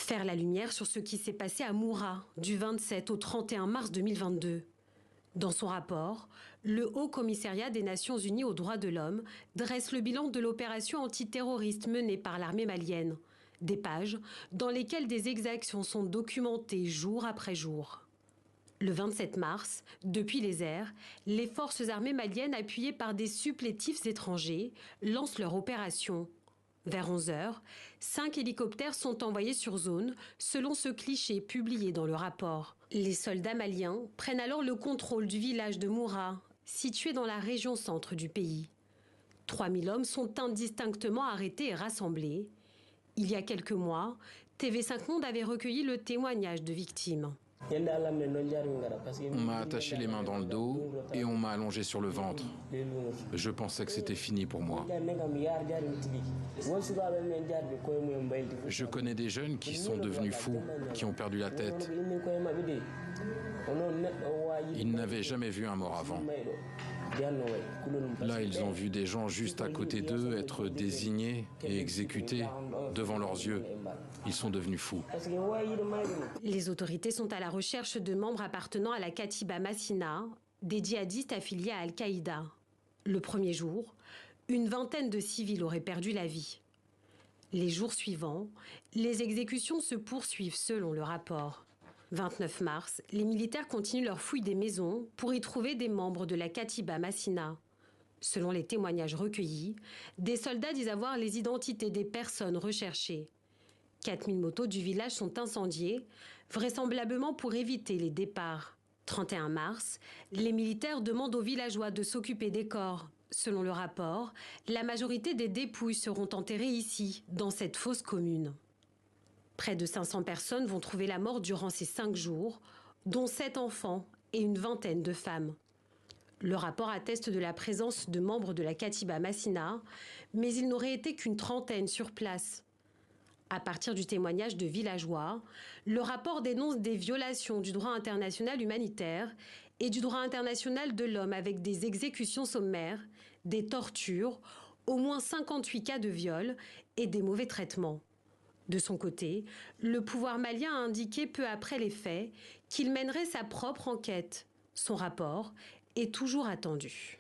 Faire la lumière sur ce qui s'est passé à Moura du 27 au 31 mars 2022. Dans son rapport, le Haut Commissariat des Nations Unies aux droits de l'homme dresse le bilan de l'opération antiterroriste menée par l'armée malienne. Des pages dans lesquelles des exactions sont documentées jour après jour. Le 27 mars, depuis les airs, les forces armées maliennes appuyées par des supplétifs étrangers lancent leur opération. Vers 11 h, 5 hélicoptères sont envoyés sur zone, selon ce cliché publié dans le rapport. Les soldats maliens prennent alors le contrôle du village de Moura, situé dans la région centre du pays. 3000 hommes sont indistinctement arrêtés et rassemblés. Il y a quelques mois, TV5 Monde avait recueilli le témoignage de victimes. On m'a attaché les mains dans le dos et on m'a allongé sur le ventre. Je pensais que c'était fini pour moi. Je connais des jeunes qui sont devenus fous, qui ont perdu la tête. Ils n'avaient jamais vu un mort avant. Là, ils ont vu des gens juste à côté d'eux être désignés et exécutés devant leurs yeux. Ils sont devenus fous. Les autorités sont à la recherche de membres appartenant à la Katiba Massina, des djihadistes affiliés à Al-Qaïda. Le premier jour, une vingtaine de civils auraient perdu la vie. Les jours suivants, les exécutions se poursuivent selon le rapport. 29 mars, les militaires continuent leur fouille des maisons pour y trouver des membres de la Katiba Massina. Selon les témoignages recueillis, des soldats disent avoir les identités des personnes recherchées. 4000 motos du village sont incendiées, vraisemblablement pour éviter les départs. 31 mars, les militaires demandent aux villageois de s'occuper des corps. Selon le rapport, la majorité des dépouilles seront enterrées ici, dans cette fosse commune. Près de 500 personnes vont trouver la mort durant ces 5 jours, dont 7 enfants et une vingtaine de femmes. Le rapport atteste de la présence de membres de la Katiba Massina, mais il n'aurait été qu'une trentaine sur place. À partir du témoignage de villageois, le rapport dénonce des violations du droit international humanitaire et du droit international de l'homme avec des exécutions sommaires, des tortures, au moins 58 cas de viol et des mauvais traitements. De son côté, le pouvoir malien a indiqué peu après les faits qu'il mènerait sa propre enquête. Son rapport est toujours attendu.